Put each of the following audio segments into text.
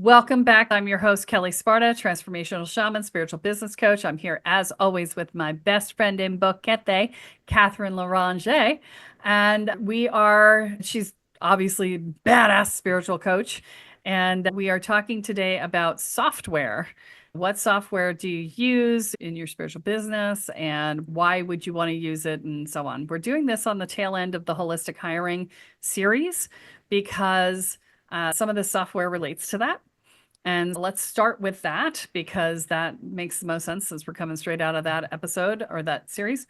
Welcome back. I'm your host, Kelle Sparta, transformational shaman, spiritual business coach. I'm here as always with my best friend in Boquete, Katherine Larange. And she's obviously badass spiritual coach. And we are talking today about software. What software do you use in your spiritual business and why would you want to use it and so on? We're doing this on the tail end of the holistic hiring series because some of the software relates to that. And let's start with that because that makes the most sense since we're coming straight out of that episode or that series.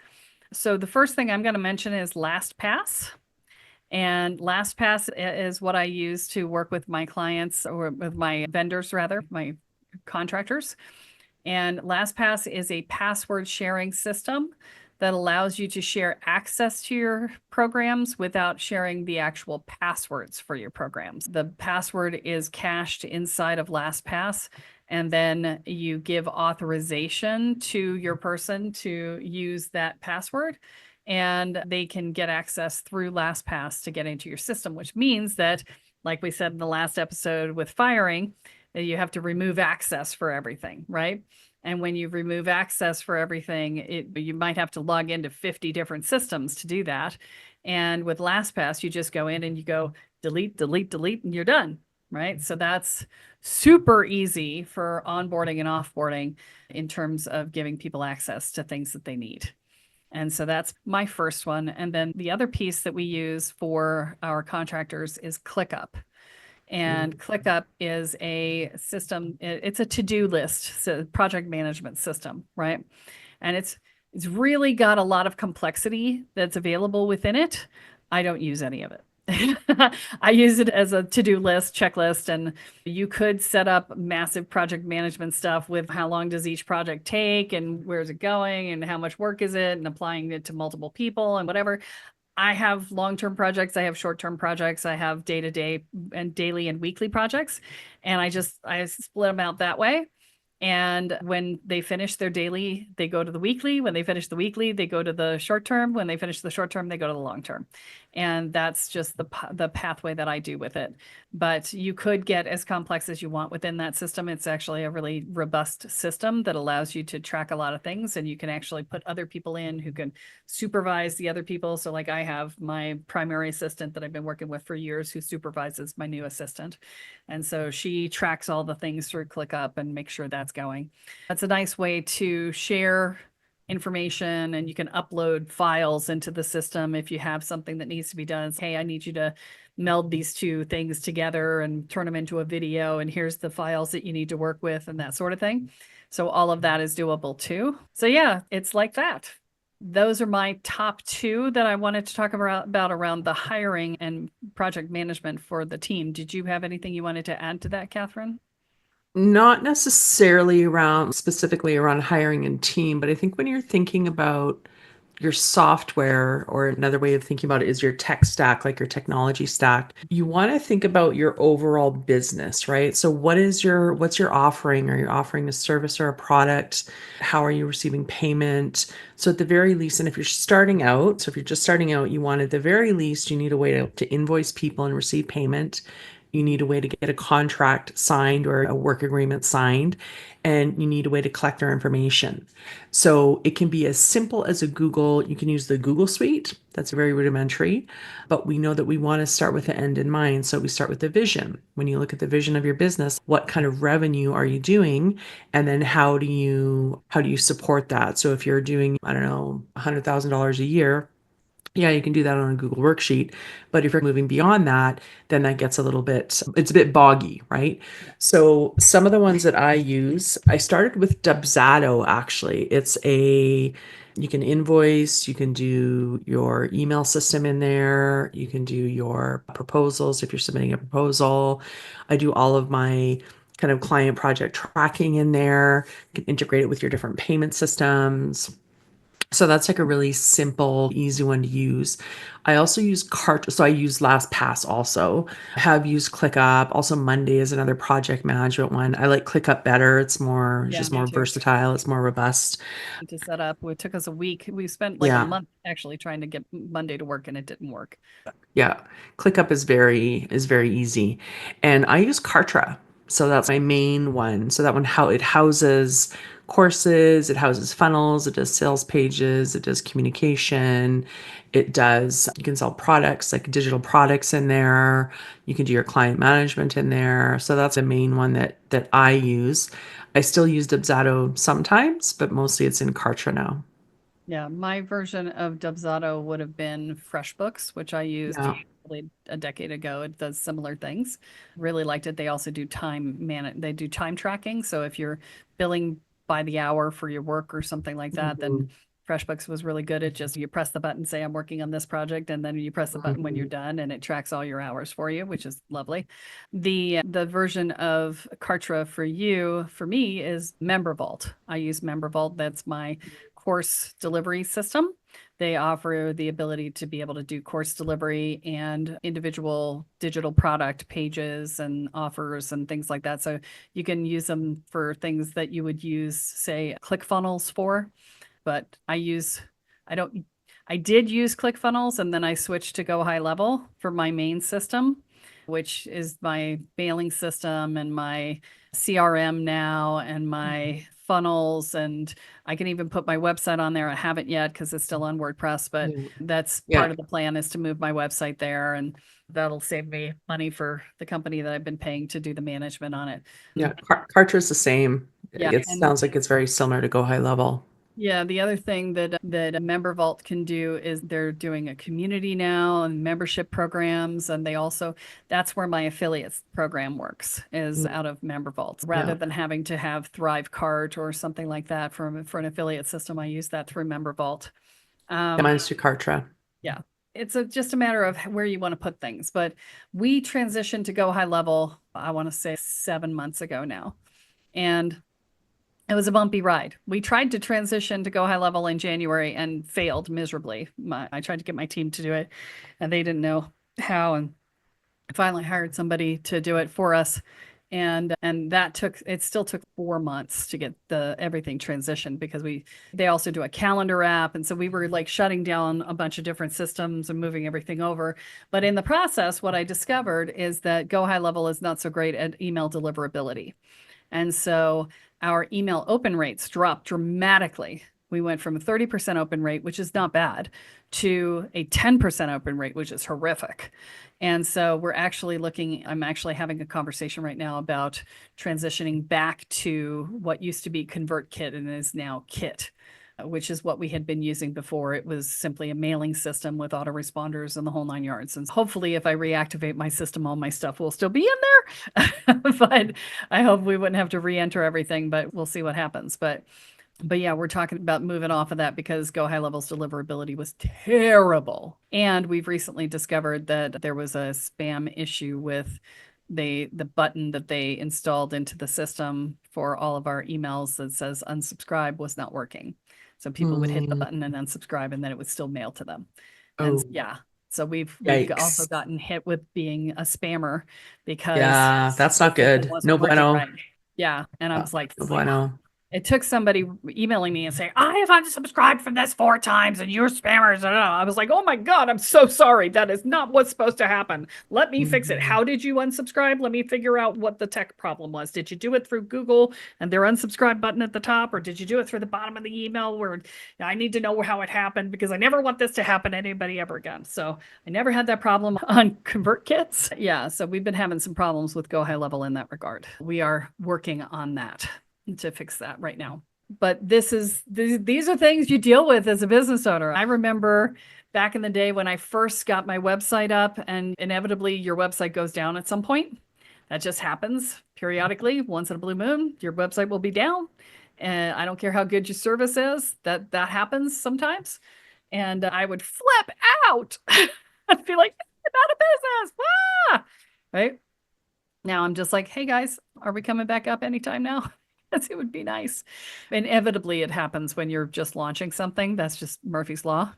So the first thing I'm going to mention is LastPass. And LastPass is what I use to work with my clients or with my vendors, rather, my contractors. And LastPass is a password sharing system that allows you to share access to your programs without sharing the actual passwords for your programs. The password is cached inside of LastPass, and then you give authorization to your person to use that password, and they can get access through LastPass to get into your system, which means that, like we said in the last episode with firing, you have to remove access for everything, right? And when you remove access for everything, you might have to log into 50 different systems to do that. And with LastPass, you just go in and you go delete, delete, delete, and you're done, right? So that's super easy for onboarding and offboarding in terms of giving people access to things that they need. And so that's my first one. And then the other piece that we use for our contractors is ClickUp. And ClickUp is a system, it's a to-do list, so project management system, right? And it's really got a lot of complexity that's available within it. I don't use any of it. I use it as a to-do list, checklist, and you could set up massive project management stuff with how long does each project take and where's it going and how much work is it and applying it to multiple people and whatever. I have long-term projects. I have short-term projects. I have day-to-day and daily and weekly projects. And I split them out that way. And when they finish their daily, they go to the weekly. When they finish the weekly, they go to the short term. When they finish the short term, they go to the long term. And that's just the pathway that I do with it. But you could get as complex as you want within that system. It's actually a really robust system that allows you to track a lot of things, and you can actually put other people in who can supervise the other people. So like I have my primary assistant that I've been working with for years who supervises my new assistant. And so she tracks all the things through ClickUp and makes sure that's going. That's a nice way to share information, and you can upload files into the system if you have something that needs to be done. It's, hey, I need you to meld these two things together and turn them into a video, and here's the files that you need to work with and that sort of thing. So all of that is doable too. So yeah, it's like that. Those are my top two that I wanted to talk about around the hiring and project management for the team. Did you have anything you wanted to add to that, Katherine? Not necessarily around specifically around hiring and team, but I think when you're thinking about your software, or another way of thinking about it is your tech stack, like your technology stack, you want to think about your overall business, right? So what's your offering? Are you offering a service or a product? How are you receiving payment? So at the very least, and if you're starting out, so if you're just starting out, you want at the very least, you need a way to invoice people and receive payment. You need a way to get a contract signed or a work agreement signed, and you need a way to collect their information. So it can be as simple as you can use the Google Suite. That's very rudimentary, but we know that we want to start with the end in mind. So we start with the vision. When you look at the vision of your business, what kind of revenue are you doing? And then how do you support that? So if you're doing, I don't know, $100,000 a year, yeah, you can do that on a Google worksheet. But if you're moving beyond that, then that gets it's a bit boggy, right? So some of the ones that I use, I started with Dubzado actually. You can invoice, you can do your email system in there, you can do your proposals if you're submitting a proposal. I do all of my kind of client project tracking in there, you can integrate it with your different payment systems. So that's like a really simple, easy one to use. I also use so I use LastPass also. I have used ClickUp. Also Monday is another project management one. I like ClickUp better. It's Yeah, just me more too. versatile. It's more robust. To set up, it took us a week. We spent like a Yeah. month actually trying to get Monday to work, and it didn't work. Yeah. ClickUp is very easy. And I use Kartra. So that's my main one. So that one, how it houses courses, it houses funnels, it does sales pages, it does communication, it does, you can sell products like digital products in there. You can do your client management in there. So that's the main one that I use. I still use Dubsado sometimes, but mostly it's in Kartra now. Yeah, my version of Dubsado would have been FreshBooks, which I used Yeah. probably a decade ago. It does similar things. Really liked it. They also do they do time tracking. So if you're billing by the hour for your work or something like that, then Mhm. FreshBooks was really good at just you press the button, say I'm working on this project, and then you press the button when you're Mhm. done and it tracks all your hours for you, which is lovely. The version of Kartra for me is MemberVault. I use MemberVault. That's my course delivery system. They offer the ability to be able to do course delivery and individual digital product pages and offers and things like that. So you can use them for things that you would use, say, ClickFunnels for. But I don't, I did use ClickFunnels and then I switched to Go High Level for my main system, which is my mailing system and my CRM now and my funnels. And I can even put my website on there. I haven't yet because it's still on WordPress, but Yeah. that's Yeah. part of the plan is to move my website there. And that'll save me money for the company that I've been paying to do the management on it. Yeah. Kartra's the same. Yeah. It And sounds like it's very similar to Go High Level. yeah, the other thing that a member vault can do is they're doing a community now and membership programs, and they also that's where my affiliates program works is Mm. out of member vaults. Yeah. Rather than having to have Thrive Cart or something like that for an affiliate system, I use that through member vault. Yeah, Um, mine's through Kartra. yeah, it's just a matter of where you want to put things. But we transitioned to Go High Level, I want to say 7 months ago now, and it was a bumpy ride. We tried to transition to Go High Level in January and failed miserably. I tried to get my team to do it, and they didn't know how. And I finally hired somebody to do it for us, and that took it still took 4 months to get the everything transitioned because they also do a calendar app, and so we were like shutting down a bunch of different systems and moving everything over. But in the process, what I discovered is that Go High Level is not so great at email deliverability. And so our email open rates dropped dramatically. We went from a 30% open rate, which is not bad, to a 10% open rate, which is horrific. And so I'm actually having a conversation right now about transitioning back to what used to be ConvertKit and is now Kit, which is what we had been using before. It was simply a mailing system with autoresponders and the whole 9 yards. And hopefully, if I reactivate my system, all my stuff will still be in there. But I hope we wouldn't have to re-enter everything, but we'll see what happens. But yeah, we're talking about moving off of that because Go High Level's deliverability was terrible. And we've recently discovered that there was a spam issue with the button that they installed into the system for all of our emails that says unsubscribe was not working. So people would hit the Mm. button and unsubscribe and then it would still mail to them. And Oh, yeah, so we've also yikes. gotten hit with being a spammer because Yeah, that's the not system good. wasn't No working bueno. right. Yeah, and I was like, No bueno. it took somebody emailing me and saying, I have unsubscribed from this 4 times and you're spammers. I was like, oh my God, I'm so sorry. That is not what's supposed to happen. Let me fix it. Mhm. How did you unsubscribe? Let me figure out what the tech problem was. Did you do it through Google and their unsubscribe button at the top, or did you do it through the bottom of the email where I need to know how it happened because I never want this to happen to anybody ever again. So I never had that problem on ConvertKits. Yeah, so we've been having some problems with Go High Level in that regard. We are working on that to fix that right now. But these are things you deal with as a business owner. I remember back in the day when I first got my website up, and inevitably your website goes down at some point. That just happens periodically. Once in a blue moon, your website will be down. And I don't care how good your service is, that happens sometimes. And I would flip out. I'd be like, I'm out of business. Ah! Right? Now I'm just like, hey guys, are we coming back up anytime now? Yes, it would be nice. Inevitably, it happens when you're just launching something. That's just Murphy's Law.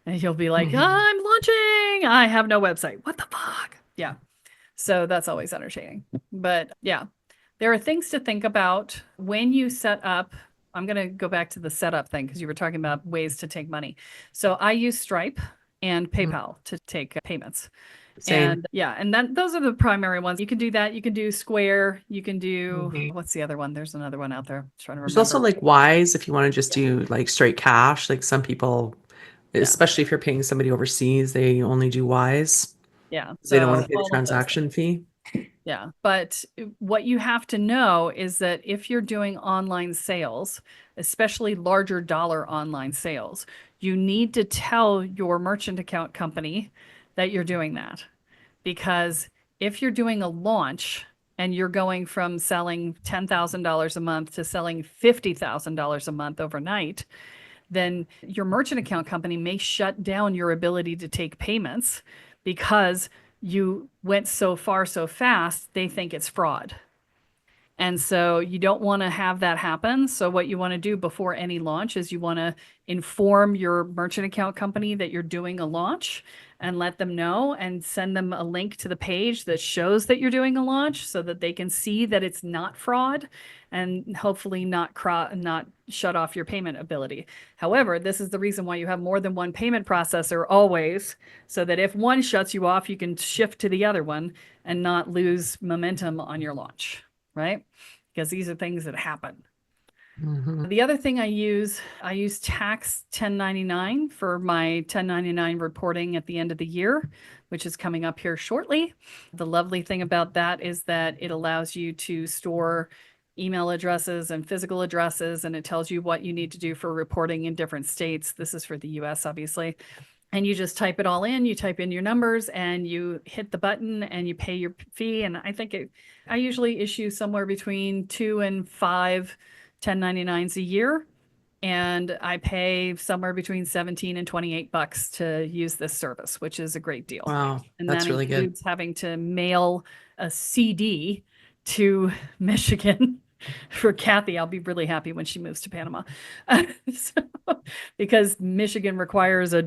And you'll be like, Mhm. I'm launching. I have no website. What the fuck? Yeah. So that's always entertaining. But yeah, there are things to think about when you set up. I'm going to go back to the setup thing because you were talking about ways to take money. So I use Stripe and PayPal to take payments. Same. And yeah, and then those are the primary ones. You can do that. You can do Square. You can do, Mhm. what's the other one? There's another one out there. I'm trying to There's also remember. like Wise if you want to just Yeah. do like straight cash. Like some people, Yeah. especially if you're paying somebody overseas, they only do Wise Yeah. because they don't want So to pay the all of those things. transaction fee. Yeah. But what you have to know is that if you're doing online sales, especially larger dollar online sales, you need to tell your merchant account company that you're doing that. Because if you're doing a launch and you're going from selling $10,000 a month to selling $50,000 a month overnight, then your merchant account company may shut down your ability to take payments because you went so far so fast, they think it's fraud. And so you don't want to have that happen. So what you want to do before any launch is you want to inform your merchant account company that you're doing a launch and let them know and send them a link to the page that shows that you're doing a launch so that they can see that it's not fraud and hopefully not shut off your payment ability. However, this is the reason why you have more than one payment processor always, so that if one shuts you off, you can shift to the other one and not lose momentum on your launch, right? Because these are things that happen. Mhm. The other thing I use Tax 1099 for my 1099 reporting at the end of the year, which is coming up here shortly. The lovely thing about that is that it allows you to store email addresses and physical addresses, and it tells you what you need to do for reporting in different states. This is for the US, obviously. And you just type it all in, you type in your numbers and you hit the button and you pay your fee. And I usually issue somewhere between 2 and 5 1099s a year. And I pay somewhere between 17 and 28 bucks to use this service, which is a great deal. Wow, And that that's really good. includes having to mail a CD to Michigan for Kathy. I'll be really happy when she moves to Panama. So, because Michigan requires a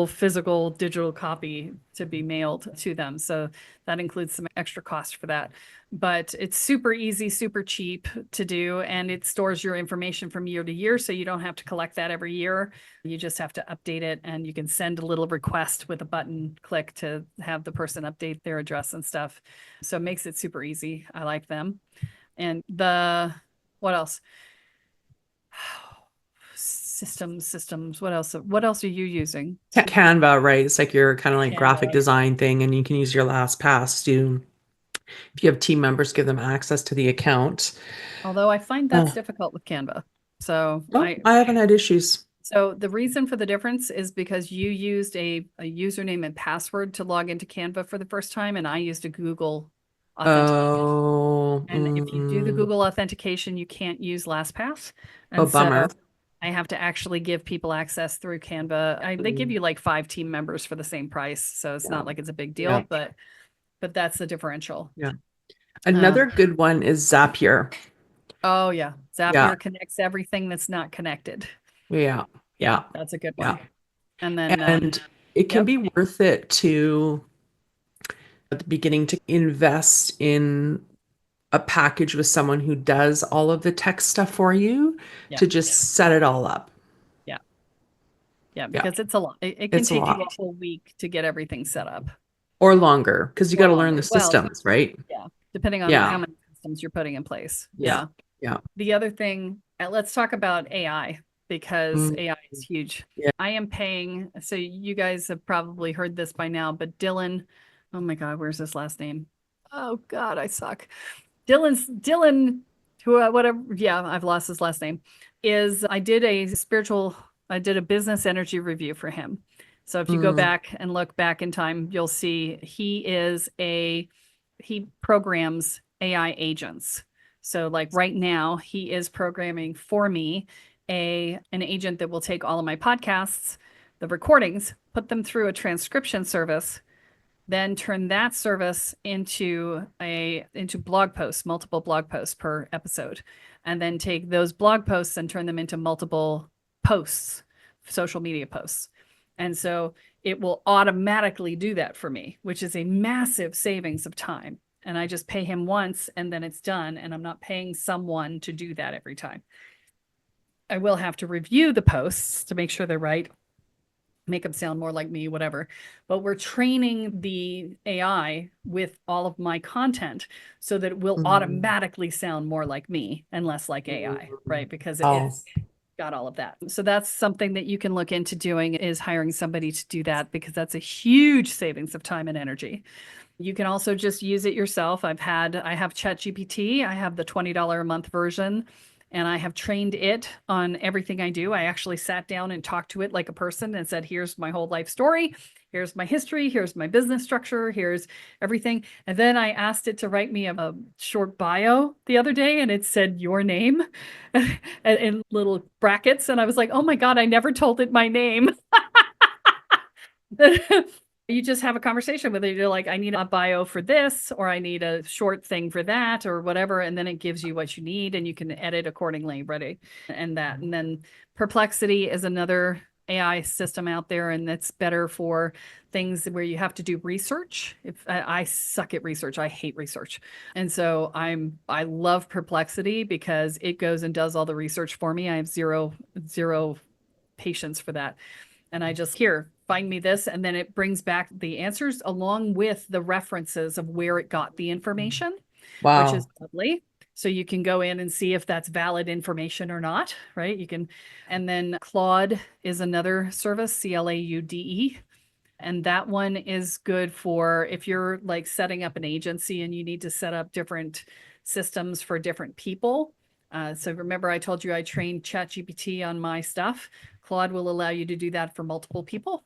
physical digital copy to be mailed to them. So that includes some extra cost for that. But it's super easy, super cheap to do, and it stores your information from year to year. So you don't have to collect that every year. You just have to update it, and you can send a little request with a button click to have the person update their address and stuff. So it makes it super easy. I like them. And what else? Systems. What else are you using? Canva, right? It's like your kind of like graphic Canva. design thing, and you can use your LastPass to, if you have team members, give them access to the account. Although I find that's Uh, difficult with Canva. So oh, I haven't had issues. so the reason for the difference is because you used a username and password to log into Canva for the first time, and I used a Google authentication. Oh, And if you do the Google authentication, you can't use LastPass. oh, And bummer. so I have to actually give people access through Canva. They give Mm, you like 5 team members for the same price, so it's yeah, not like it's a big deal, yeah, but that's the differential. yeah. Um, Another good one is Zapier. oh yeah, Yeah, Zapier connects everything that's not connected. yeah, Yeah, yeah, that's a good yeah. one. And then, And it can yep, be worth it to, at the beginning, to invest in a package with someone who does all of the tech stuff for you yeah, to just set it all up. yeah, yeah, Yeah, because it's a lot. It can it's a take you a lot. whole week to get everything set up Or longer, because you got or to learn longer. the Well, systems, right? yeah, depending on how Yeah, many systems you're putting in place. yeah, Yeah. yeah. The other thing, let's talk about AI because Mm, AI is huge. yeah. I am paying, so you guys have probably heard this by now, but Dylan, oh my God, where's his last name? Oh God, I suck. Dylan, who whatever, yeah, I've lost his last name. Is I did a business energy review for him. So if you go Mm, back and look back in time, you'll see he programs AI agents. So like right now, he is programming for me an agent that will take all of my podcasts, the recordings, put them through a transcription service, then turn that service into blog posts, multiple blog posts per episode, and then take those blog posts and turn them into multiple posts, social media posts. And so it will automatically do that for me, which is a massive savings of time. And I just pay him once and then it's done. And I'm not paying someone to do that every time. I will have to review the posts to make sure they're right make them sound more like me, whatever. But we're training the AI with all of my content so that it will Mm. automatically sound more like me and less like AI, right? Because Oh, it's got all of that. So that's something that you can look into doing, is hiring somebody to do that, because that's a huge savings of time and energy. You can also just use it yourself. I have ChatGPT. I have the $20 a month version, and I have trained it on everything I do. I actually sat down and talked to it like a person and said, here's my whole life story. Here's my history. Here's my business structure. Here's everything. And then I asked it to write me a short bio the other day, and it said your name in little brackets. And I was like, oh my God, I never told it my name. You just have a conversation with it. You're like, I need a bio for this, or I need a short thing for that, or whatever. And then it gives you what you need, and you can edit accordingly, ready. And that. And then Perplexity is another AI system out there, and that's better for things where you have to do research. If I suck at research, I hate research. And so I love Perplexity because it goes and does all the research for me. I have zero patience for that. And I just, here, find me this. And then it brings back the answers along with the references of where it got the information, which is wow. lovely. So you can go in and see if that's valid information or not, right? You can, and then Claude is another service, Claude. And that one is good for if you're like setting up an agency and you need to set up different systems for different people. So remember, I told you I trained ChatGPT on my stuff. Claude will allow you to do that for multiple people.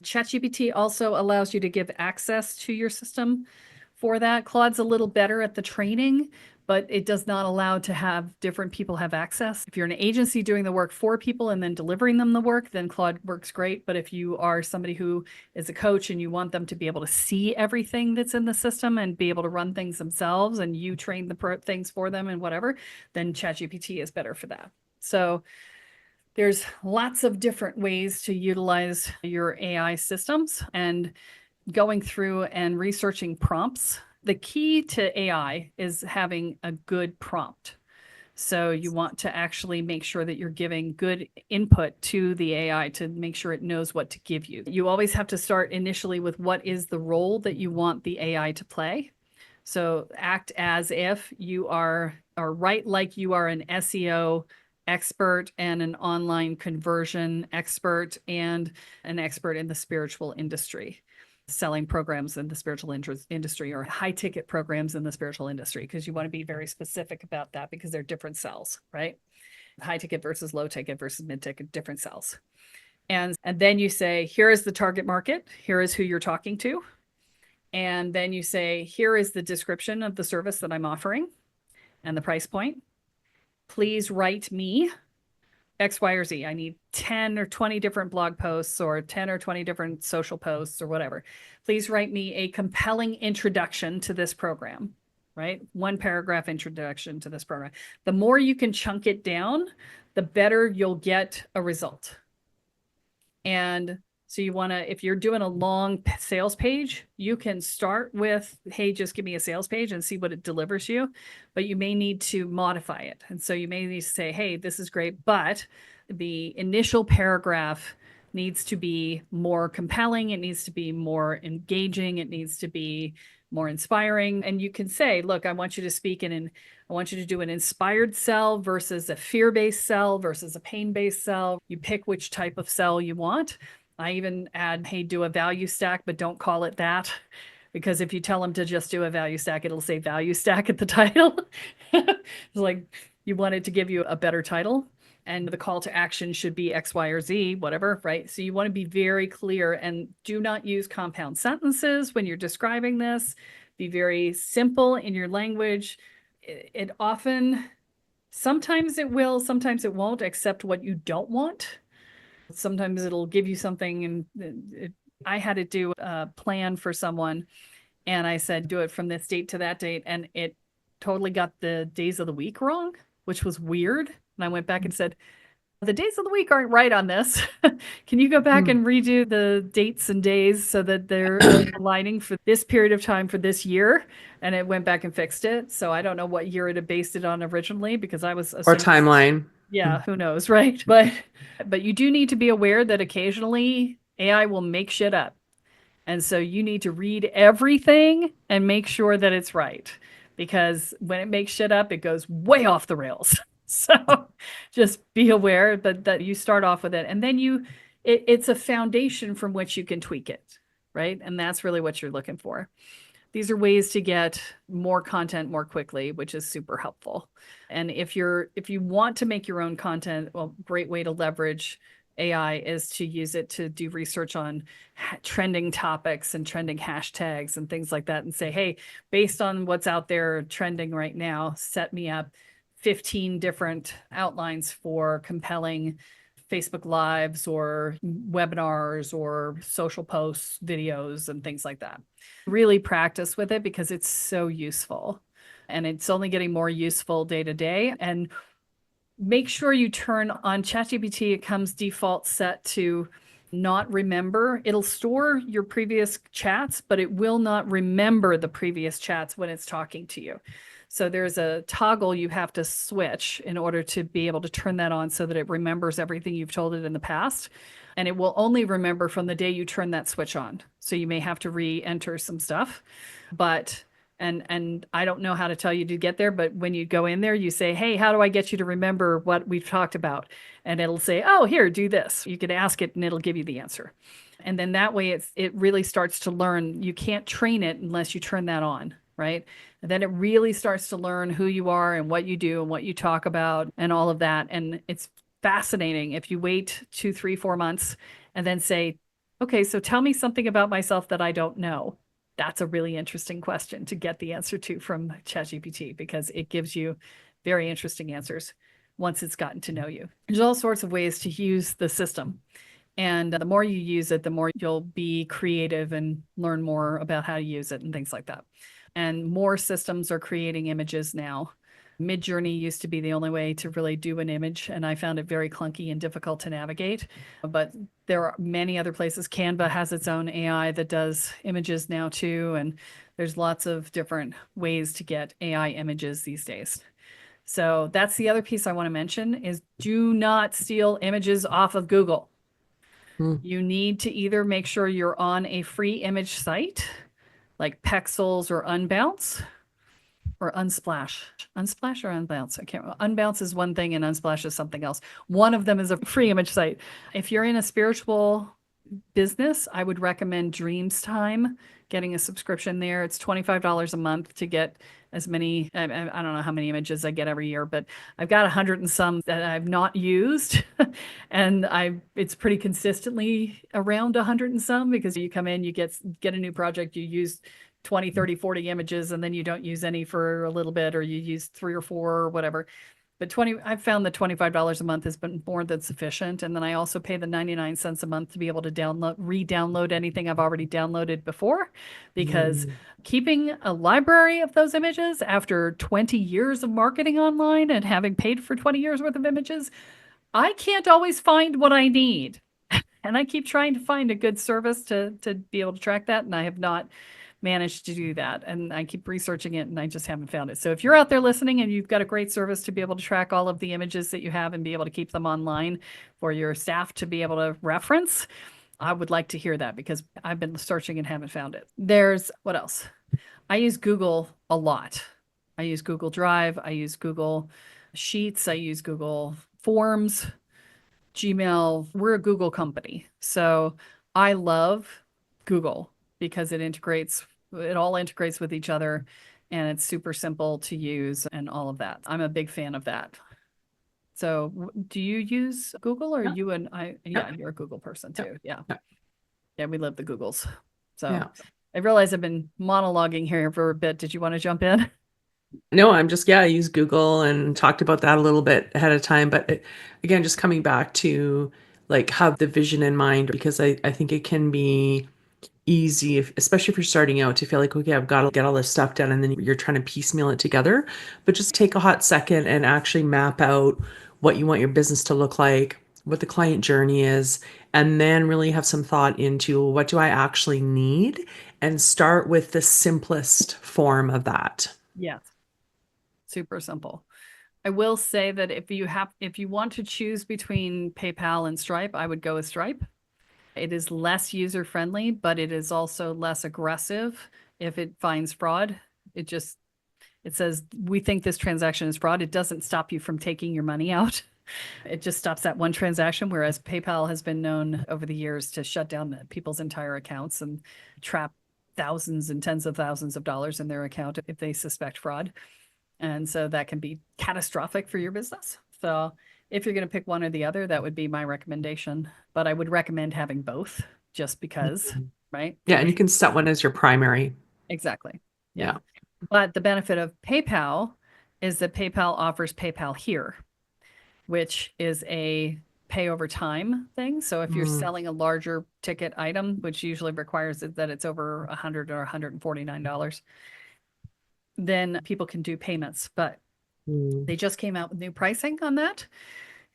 ChatGPT also allows you to give access to your system for that. Claude's a little better at the training, but it does not allow to have different people have access. If you're an agency doing the work for people and then delivering them the work, then Claude works great. But if you are somebody who is a coach and you want them to be able to see everything that's in the system and be able to run things themselves, and you train the things for them and whatever, then ChatGPT is better for that. So there's lots of different ways to utilize your AI systems, and going through and researching prompts. The key to AI is having a good prompt. So you want to actually make sure that you're giving good input to the AI to make sure it knows what to give you. You always have to start initially with what is the role that you want the AI to play. So act as if you are, or write like you are an SEO expert and an online conversion expert and an expert in the spiritual industry, selling programs in the spiritual industry, or high ticket programs in the spiritual industry, because you want to be very specific about that, because they're different cells, right? High ticket versus low ticket versus mid ticket, different cells. And then you say, here is the target market, here is who you're talking to. And then you say, here is the description of the service that I'm offering and the price point. Please write me X, Y, or Z. I need 10 or 20 different blog posts, or 10 or 20 different social posts, or whatever. Please write me a compelling introduction to this program, right? One paragraph introduction to this program. The more you can chunk it down, the better you'll get a result. And so you want to, if you're doing a long sales page, you can start with, hey, just give me a sales page and see what it delivers you. But you may need to modify it. And so you may need to say, hey, this is great, but the initial paragraph needs to be more compelling. It needs to be more engaging. It needs to be more inspiring. And you can say, look, I want you to speak I want you to do an inspired sell versus a fear-based sell versus a pain-based sell. You pick which type of sell you want. I even add, hey, do a value stack, but don't call it that. Because if you tell them to just do a value stack, it'll say value stack at the title. It's like, you want it to give you a better title. And the call to action should be X, Y, or Z, whatever, right? So you want to be very clear, and do not use compound sentences when you're describing this. Be very simple in your language. It often, sometimes it will, sometimes it won't, accept what you don't want. Sometimes it'll give you something, and I had to do a plan for someone, and I said, do it from this date to that date. And it totally got the days of the week wrong, which was weird. And I went back and said, the days of the week aren't right on this. Can you go back and redo the dates and days so that they're aligning for this period of time for this year? And it went back and fixed it. So I don't know what year it had based it on originally, because I was Or assuming, timeline. Yeah, who knows, right? But you do need to be aware that occasionally AI will make shit up. And so you need to read everything and make sure that it's right. Because when it makes shit up, it goes way off the rails. So just be aware that you start off with it. And then it's a foundation from which you can tweak it, right? And that's really what you're looking for. These are ways to get more content more quickly, which is super helpful. And if you want to make your own content, well, great way to leverage AI is to use it to do research on trending topics and trending hashtags and things like that and say, hey, based on what's out there trending right now, set me up 15 different outlines for compelling Facebook Lives or webinars or social posts, videos, and things like that. Really practice with it because it's so useful and it's only getting more useful day to day. And make sure you turn on ChatGPT. It comes default set to not remember. It'll store your previous chats, but it will not remember the previous chats when it's talking to you. So there's a toggle you have to switch in order to be able to turn that on so that it remembers everything you've told it in the past. And it will only remember from the day you turn that switch on. So you may have to re-enter some stuff, but and I don't know how to tell you to get there, but when you go in there, you say, hey, how do I get you to remember what we've talked about? And it'll say, oh, here, do this. You can ask it and it'll give you the answer. And then that way it really starts to learn. You can't train it unless you turn that on, right? And then it really starts to learn who you are and what you do and what you talk about and all of that. And it's fascinating if you wait 2, 3, 4 months and then say, okay, so tell me something about myself that I don't know. That's a really interesting question to get the answer to from ChatGPT because it gives you very interesting answers once it's gotten to know you. There's all sorts of ways to use the system. And the more you use it, the more you'll be creative and learn more about how to use it and things like that. And more systems are creating images now. Midjourney used to be the only way to really do an image, and I found it very clunky and difficult to navigate. But there are many other places. Canva has its own AI that does images now too, and there's lots of different ways to get AI images these days. So that's the other piece I want to mention is do not steal images off of Google. Mm. You need to either make sure you're on a free image site like Pexels or Unbounce or Unsplash. Unsplash or Unbounce? I can't remember. Unbounce is one thing and Unsplash is something else. One of them is a free image site. If you're in a spiritual business, I would recommend Dreams Time, getting a subscription there. It's $25 a month to get as many, I don't know how many images I get every year, but I've got 100 and some that I've not used. And it's pretty consistently around 100 and some because you come in, you get a new project, you use 20, 30, 40 images, and then you don't use any for a little bit, or you use 3 or 4 or whatever. But I've found that $25 a month has been more than sufficient. And then I also pay the 99 cents a month to be able to re-download anything I've already downloaded before, because keeping a library of those images after 20 years of marketing online and having paid for 20 years worth of images, I can't always find what I need. And I keep trying to find a good service to be able to track that. And I have not managed to do that. And I keep researching it and I just haven't found it. So if you're out there listening and you've got a great service to be able to track all of the images that you have and be able to keep them online for your staff to be able to reference, I would like to hear that because I've been searching and haven't found it. There's what else? I use Google a lot. I use Google Drive. I use Google Sheets. I use Google Forms, Gmail. We're a Google company. So I love Google because it all integrates with each other and it's super simple to use and all of that. I'm a big fan of that. So do you use Google or Yeah. you and I? Yeah, Yeah. you're a Google person Yeah. too. Yeah. Yeah. Yeah, we love the Googles. So Yeah. I realize I've been monologuing here for a bit. Did you want to jump in? No, I use Google and talked about that a little bit ahead of time. But again, just coming back to like have the vision in mind, because I think it can be easy, especially if you're starting out, to feel like, okay, I've got to get all this stuff done. And then you're trying to piecemeal it together. But just take a hot second and actually map out what you want your business to look like, what the client journey is, and then really have some thought into what do I actually need and start with the simplest form of that. Yes. Super simple. I will say that if you want to choose between PayPal and Stripe, I would go with Stripe. It is less user friendly, but it is also less aggressive if it finds fraud. It just it says we think this transaction is fraud. It doesn't stop you from taking your money out. It just stops that one transaction, whereas PayPal has been known over the years to shut down people's entire accounts and trap thousands and tens of thousands of dollars in their account if they suspect fraud. And so that can be catastrophic for your business. So if you're going to pick one or the other, that would be my recommendation. But I would recommend having both just because, Mhm. right? Yeah, and you can set one as your primary. Exactly. Yeah. Yeah. But the benefit of PayPal is that PayPal offers PayPal Here, which is a pay over time thing. So if you're Mm, selling a larger ticket item, which usually requires that it's over $100 or $149, then people can do payments. But mm, they just came out with new pricing on that.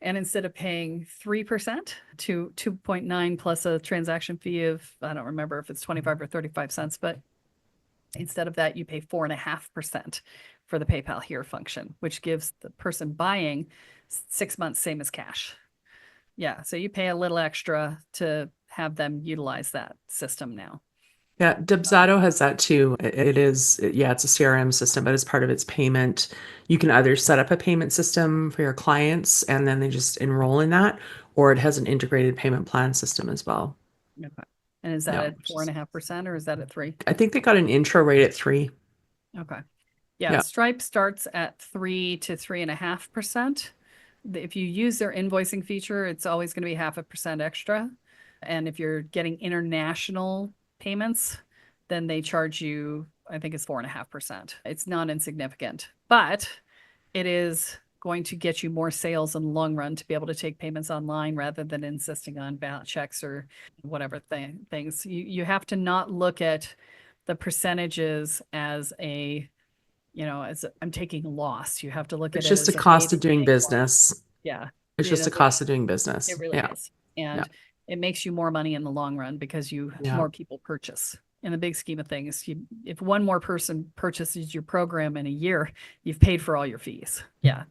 And instead of paying 3% to 2.9 plus a transaction fee of, I don't remember if it's 25 or 35 cents, but instead of that, you pay 4.5% for the PayPal Here function, which gives the person buying 6 months, same as cash. Yeah. So you pay a little extra to have them utilize that system now. yeah, Dubsado has that too. It is, yeah, it's a CRM system, but as part of its payment, you can either set up a payment system for your clients and then they just enroll in that, or it has an integrated payment plan system as well. Okay. And is that Yeah, at 4.5% or is that at 3? I think they got an intro rate at 3. Okay. Yeah, Yeah. Stripe starts at 3 to 3.5%. If you use their invoicing feature, it's always going to be 0.5% extra. And if you're getting international payments, then they charge you, I think it's 4.5%. It's not insignificant, but it is going to get you more sales in the long run to be able to take payments online rather than insisting on checks or whatever things. You have to not look at the percentages as as I'm taking a loss. You have to look at It's it just a as a way cost to of doing make more. business. Yeah. It's just a cost of doing It business. really Yeah. is. Yeah. And it makes you more money in the long run because Yeah. more people purchase. In the big scheme of things, if one more person purchases your program in a year, you've paid for all your fees. Yeah.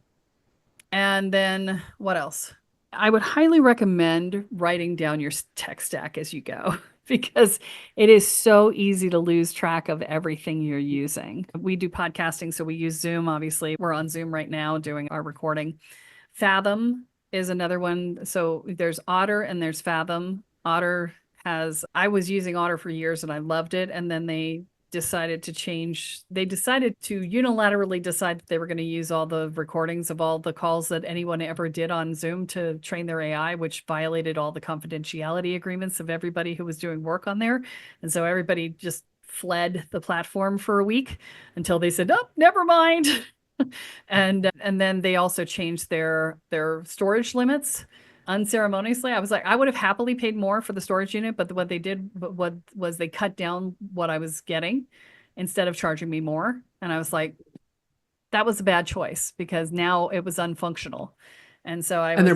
And then what else? I would highly recommend writing down your tech stack as you go because it is so easy to lose track of everything you're using. We do podcasting, so we use Zoom, obviously. We're on Zoom right now doing our recording. Fathom is another one. So there's Otter and there's Fathom. I was using Otter for years and I loved it. And then they decided to unilaterally decide that they were going to use all the recordings of all the calls that anyone ever did on Zoom to train their AI, which violated all the confidentiality agreements of everybody who was doing work on there. And so everybody just fled the platform for a week until they said, oh, never mind. And then they also changed their storage limits unceremoniously. I was like, I would have happily paid more for the storage unit, but what they did what was they cut down what I was getting instead of charging me more. And I was like, that was a bad choice because now it was unfunctional. And so And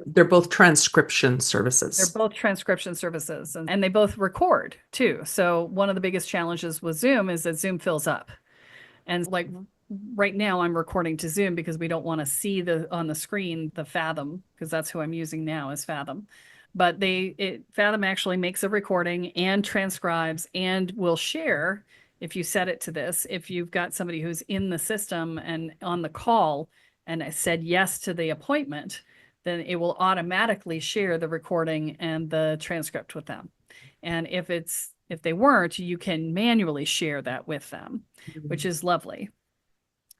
they're both transcription they're services. both transcription services and they both record too. So one of the biggest challenges with Zoom is that Zoom fills up. And like right now I'm recording to Zoom because we don't want to see on the screen the Fathom because that's who I'm using now is Fathom. But Fathom actually makes a recording and transcribes and will share if you set it to this. If you've got somebody who's in the system and on the call and I said yes to the appointment, then it will automatically share the recording and the transcript with them. And if they weren't, you can manually share that with them, which is lovely.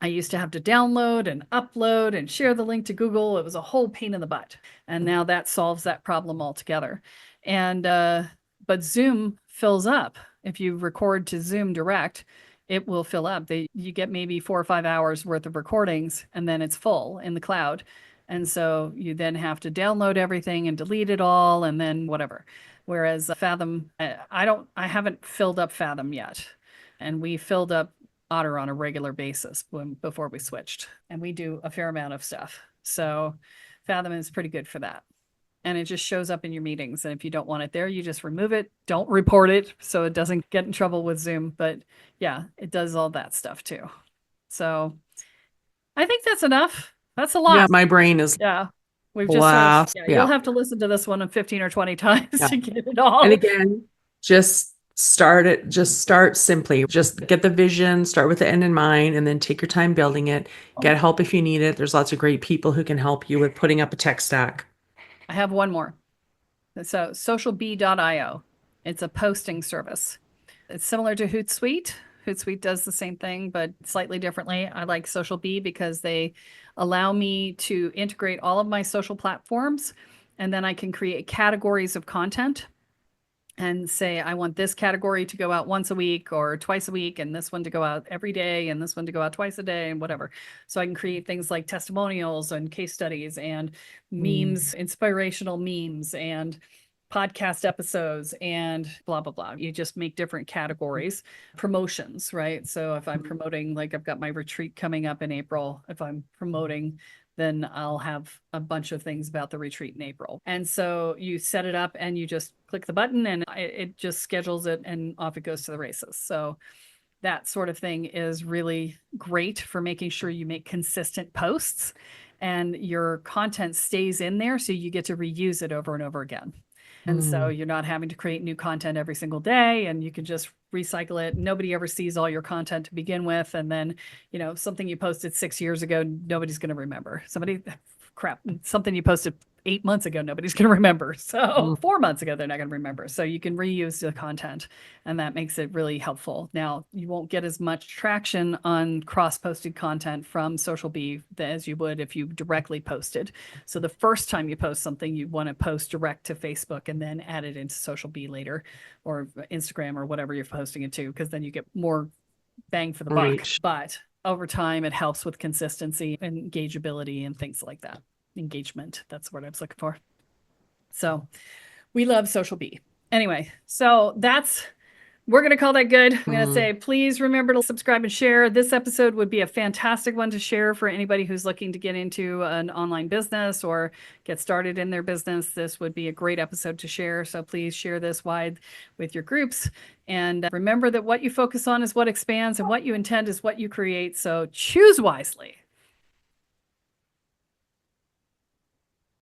I used to have to download and upload and share the link to Google. It was a whole pain in the butt. And now that solves that problem altogether. And but Zoom fills up. If you record to Zoom Direct, it will fill up. You get maybe 4 or 5 hours worth of recordings and then it's full in the cloud. And so you then have to download everything and delete it all and then whatever. Whereas Fathom, I haven't filled up Fathom yet. And we filled up Otter on a regular basis before we switched. And we do a fair amount of stuff. So Fathom is pretty good for that. And it just shows up in your meetings. And if you don't want it there, you just remove it. Don't report it so it doesn't get in trouble with Zoom. But yeah, it does all that stuff too. So I think that's enough. That's a Yeah, lot. my brain is Yeah. We've just sort of, blast. yeah, you'll Yeah. have to listen to this one 15 or 20 times Yeah. to get it And all. again, just start it, just start simply. Just get the vision, start with the end in mind, and then take your time building it. Get help if you need it. There's lots of great people who can help you with putting up a tech stack. I have one more. So socialbee.io. It's a posting service. It's similar to Hootsuite. Hootsuite does the same thing, but slightly differently. I like Social Bee because they allow me to integrate all of my social platforms, and then I can create categories of content and say, I want this category to go out once a week or twice a week, and this one to go out every day, and this one to go out twice a day, and whatever. So I can create things like testimonials and case studies and memes, inspirational memes, and podcast episodes and blah blah blah. You just make different categories. Promotions, right? So if I'm promoting, like I've got my retreat coming up in April, if I'm promoting, then I'll have a bunch of things about the retreat in April. And so you set it up and you just click the button and it just schedules it and off it goes to the races. So that sort of thing is really great for making sure you make consistent posts and your content stays in there so you get to reuse it over and over again. And so you're not having to create new content every single day and you can just recycle it. Nobody ever sees all your content to begin with. And then, something you posted 6 years ago, nobody's going to remember. Something you posted 8 months ago, nobody's going to remember. So 4 months ago, they're not going to remember. So you can reuse the content and that makes it really helpful. Now, you won't get as much traction on cross-posted content from Social Bee as you would if you directly posted. So the first time you post something, you want to post direct to Facebook and then add it into Social Bee later or Instagram or whatever you're posting it to, because then you get more bang for the buck. Reach. But over time, it helps with consistency and engageability and things like that. Engagement, that's what I was looking for. So we love Social Bee. Anyway, so we're going to call that good. I'm going to say, please remember to subscribe and share. This episode would be a fantastic one to share for anybody who's looking to get into an online business or get started in their business. This would be a great episode to share. So please share this wide with your groups. And remember that what you focus on is what expands and what you intend is what you create. So choose wisely.